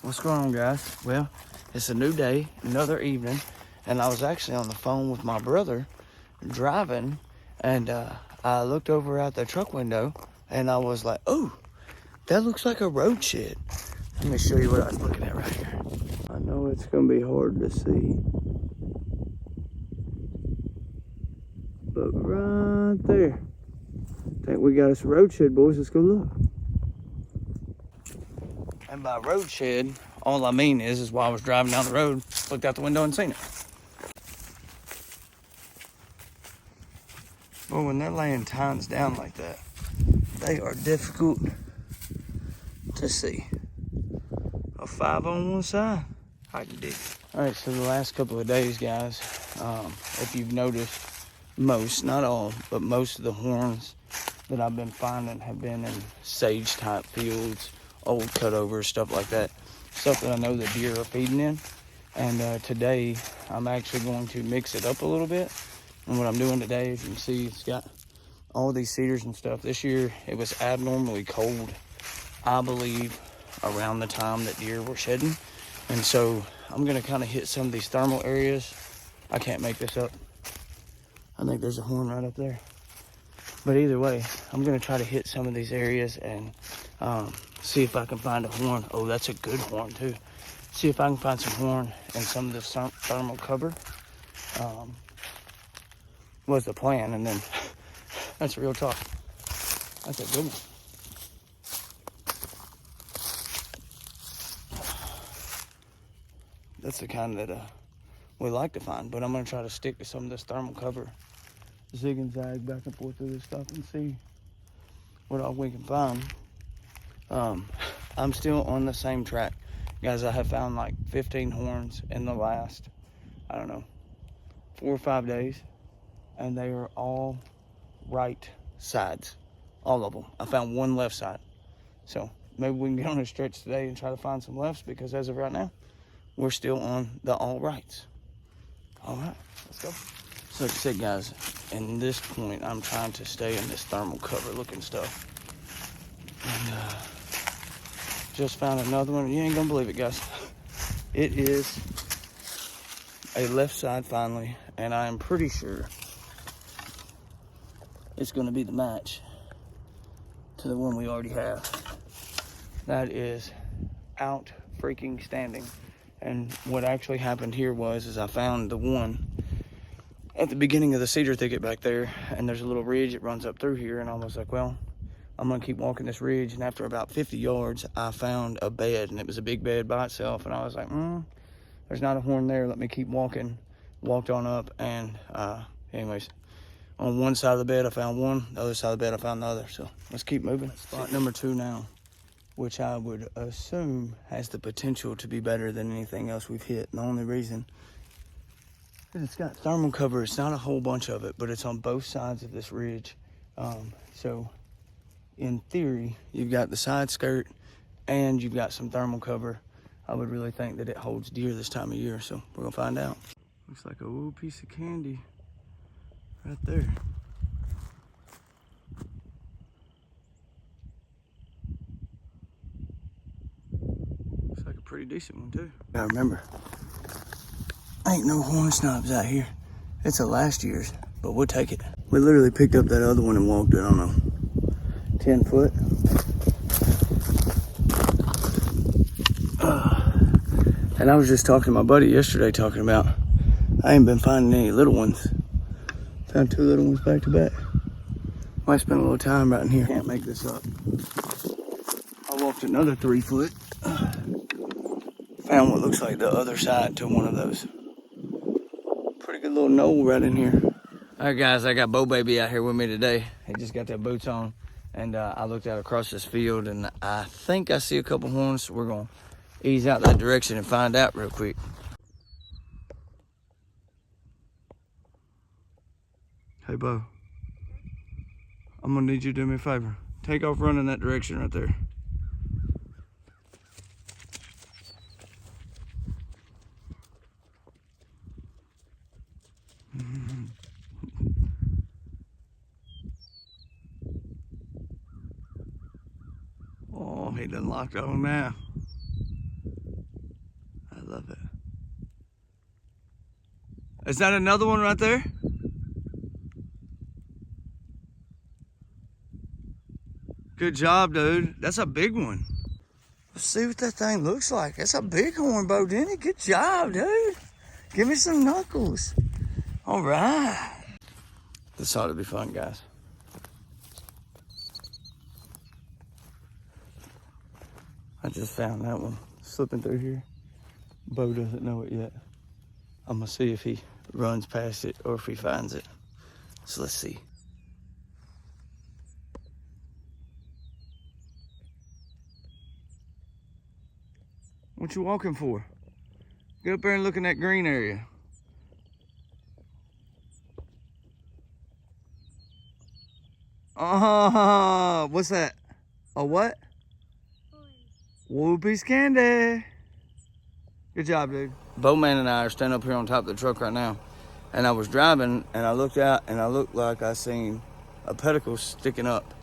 What's going on, guys? Well, it's a new day, another evening, and I was actually on the phone with my brother driving, and I looked over out the truck window and I was like, oh, that looks like a road shed. Let me show you what I was looking at right here. I know it's gonna be hard to see, but right there, I think we got us a road shed, boys. Let's go look. And by road shed, all I mean is while I was driving down the road, looked out the window and seen it. Well, when they're laying tines down like that, they are difficult to see. A 5 on one side, I can dig it. All right, so the last couple of days, guys, if you've noticed, most, not all, but most of the horns that I've been finding have been in sage type fields, old cutovers, stuff like that. Stuff that I know the deer are feeding in. And today, I'm actually going to mix it up a little bit. And what I'm doing today, as you can see, it's got all these cedars and stuff. This year, it was abnormally cold, I believe, around the time that deer were shedding. And so I'm gonna kind of hit some of these thermal areas. I can't make this up. I think there's a horn right up there. But either way, I'm gonna try to hit some of these areas and see if I can find a horn. Oh, that's a good horn too. See if I can find some horn in some of this thermal cover. Was the plan, and then that's real talk. That's a good one. That's the kind that we like to find, but I'm gonna try to stick to some of this thermal cover, zig and zag back and forth through this stuff and see what all we can find. I'm still on the same track, guys. I have found like 15 horns in the last, I don't know, 4 or 5 days, and they are all right sides, all of them. I found one left side, so maybe we can get on a stretch today and try to find some lefts, because as of right now, we're still on the all rights. All right, let's go. So like I said, guys, in this point, I'm trying to stay in this thermal cover looking stuff. And just found another one. You ain't gonna believe it, guys. It is a left side finally, and I am pretty sure it's gonna be the match to the one we already have. That is out freaking standing. And what actually happened here is I found the one at the beginning of the cedar thicket back there, and there's a little ridge that runs up through here, and I was like, well, I'm gonna keep walking this ridge. And after about 50 yards, I found a bed, and it was a big bed by itself, and I was like, there's not a horn there, let me keep walking. Walked on up, and anyways, on one side of the bed I found one, the other side of the bed I found the other. So let's keep moving. Spot number 2 now, which I would assume has the potential to be better than anything else we've hit. And the only reason is it's got thermal cover. It's not a whole bunch of it, but it's on both sides of this ridge. So in theory, you've got the side skirt and you've got some thermal cover. I would really think that it holds deer this time of year, so we're gonna find out. Looks like a little piece of candy right there. Looks like a pretty decent one too. I remember, ain't no horn snobs out here. It's a last year's, but we'll take it. We literally picked up that other one and walked it, I don't know, 10 foot. And I was just talking to my buddy yesterday, talking about I ain't been finding any little ones. Found 2 little ones back to back. Might spend a little time right in here. Can't make this up. I walked another 3 foot. Found what looks like the other side to one of those. Pretty good little knoll right in here. All right, guys, I got Bo Baby out here with me today. He just got their boots on, and I looked out across this field, and I think I see a couple horns. So we're gonna ease out that direction and find out real quick. Hey, Bo, I'm gonna need you to do me a favor. Take off running that direction right there. Oh, he done locked on now. I love it. Is that another one right there? Good job, dude. That's a big one. Let's see what that thing looks like. That's a bighorn, Bo, didn't it? Good job, dude. Give me some knuckles. All right. This ought to be fun, guys. I just found that one slipping through here. Bo doesn't know it yet. I'm gonna see if he runs past it or if he finds it. So let's see. What you walking for? Get up there and look in that green area. What's that? A what? Whoopies candy. Good job, dude. Bowman and I are standing up here on top of the truck right now. And I was driving and I looked out and I looked like I seen a pedicle sticking up.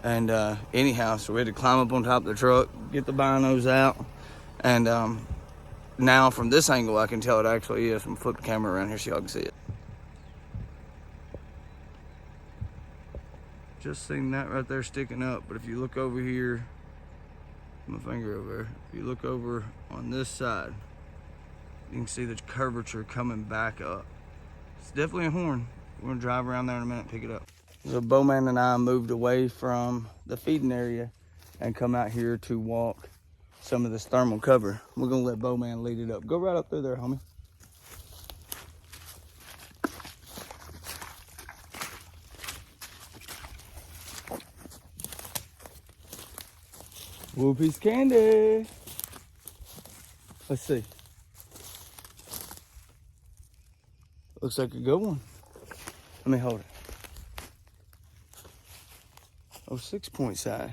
And anyhow, so we had to climb up on top of the truck, get the binos out. And now from this angle, I can tell it actually is. I'm gonna flip the camera around here so y'all can see it. Just seen that right there sticking up. But if you look over here, my finger over there, if you look over on this side, you can see the curvature coming back up. It's definitely a horn. We're gonna drive around there in a minute and pick it up. So Bowman and I moved away from the feeding area and come out here to walk some of this thermal cover. We're gonna let Bowman lead it up. Go right up through there, homie. Whoopies candy. Let's see. Looks like a good one. Let me hold it. Oh, 6-point side.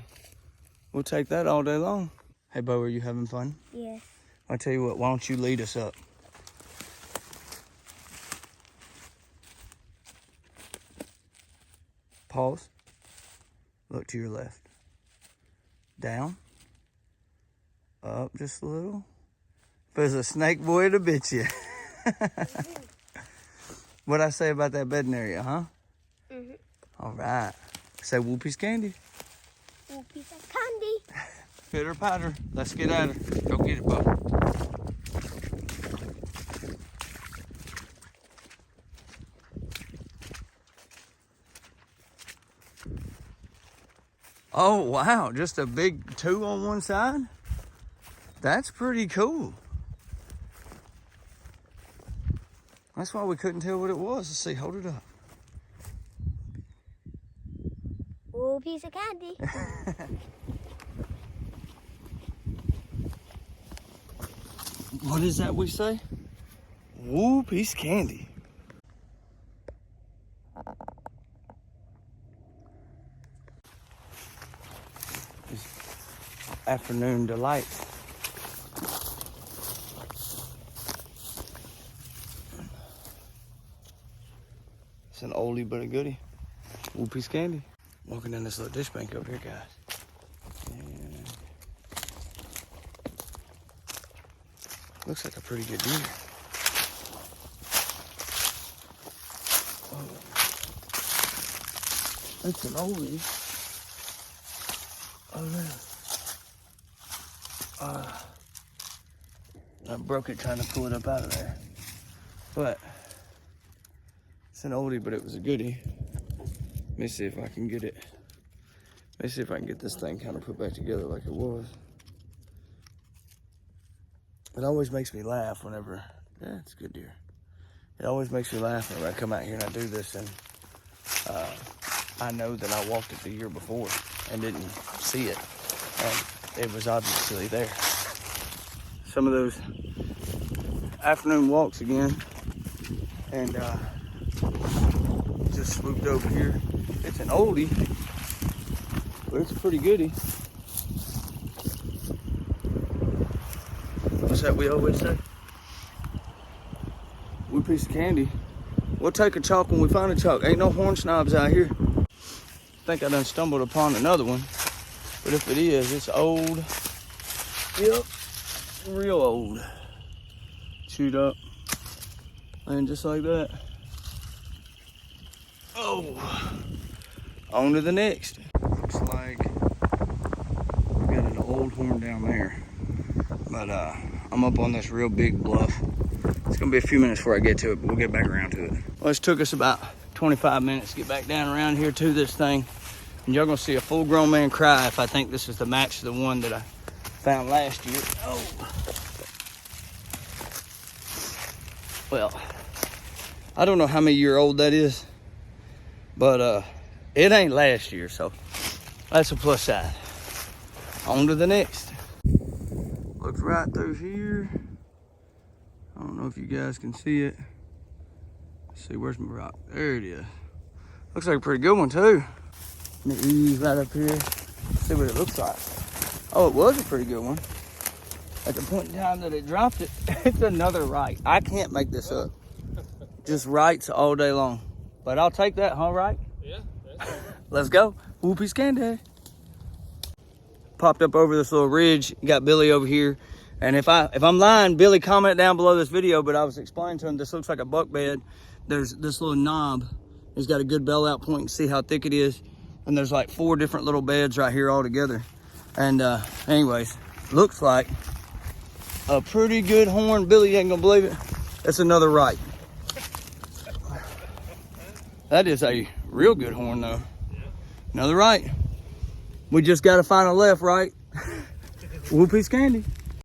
We'll take that all day long. Hey, Bo, are you having fun? Yes. I'll tell you what, why don't you lead us up? Pause. Look to your left. Down. Up just a little. If there's a snake, boy, it'll bit you. What'd I say about that bedding area, huh? Mm-hmm. All right. Say Whoopies candy. Whoopies candy. Pitter patter. Let's get at her. Go get it, Bo. Oh, wow. Just a big 2 on one side? That's pretty cool. That's why we couldn't tell what it was. Let's see. Hold it up. Oh, piece of candy. What is that we say? Woo, piece of candy. It's afternoon delight. It's an oldie but a goodie. Woo, piece of candy. Walking down this little dish bank over here, guys. And looks like a pretty good deer. Oh. That's an oldie. Oh, no. I broke it trying to pull it up out of there. But it's an oldie, but it was a goodie. Let me see if I can get it. Let me see if I can get this thing kind of put back together like it was. It always makes me laugh whenever, yeah, it's a good deer. It always makes me laugh whenever I come out here and I do this and I know that I walked it the year before and didn't see it. And it was obviously there. Some of those afternoon walks again and just swooped over here. It's an oldie, but it's a pretty goodie. What's that we always say? We piece of candy. We'll take a chalk when we find a chalk. Ain't no horn snobs out here. I think I done stumbled upon another one. But if it is, it's old. Yep, real old. Chewed up. And just like that. Oh, on to the next. Looks like we got an old horn down there. But I'm up on this real big bluff. It's gonna be a few minutes before I get to it, but we'll get back around to it. Well, it's took us about 25 minutes to get back down around here to this thing. And y'all gonna see a full grown man cry if I think this is the match to the one that I found last year. Oh. Well, I don't know how many year old that is, but it ain't last year, so that's a plus side. On to the next. Looks right through here. I don't know if you guys can see it. Let's see, where's my rock? There it is. Looks like a pretty good one too. Let me ease right up here. See what it looks like. Oh, it was a pretty good one. At the point in time that it dropped it, it's another right. I can't make this up. Just rights all day long. But I'll take that, huh, right? Yeah. Let's go. Whoopie's candy. Popped up over this little ridge. Got Billy over here. And if I'm lying, Billy, comment down below this video, but I was explaining to him this looks like a buck bed. There's this little knob. It's got a good bell out point. You can see how thick it is. And there's like 4 different little beds right here all together. And anyways, looks like a pretty good horn. Billy ain't gonna believe it. It's another right. That is a real good horn though. Another right. We just gotta find a left, right? Whoopie's candy.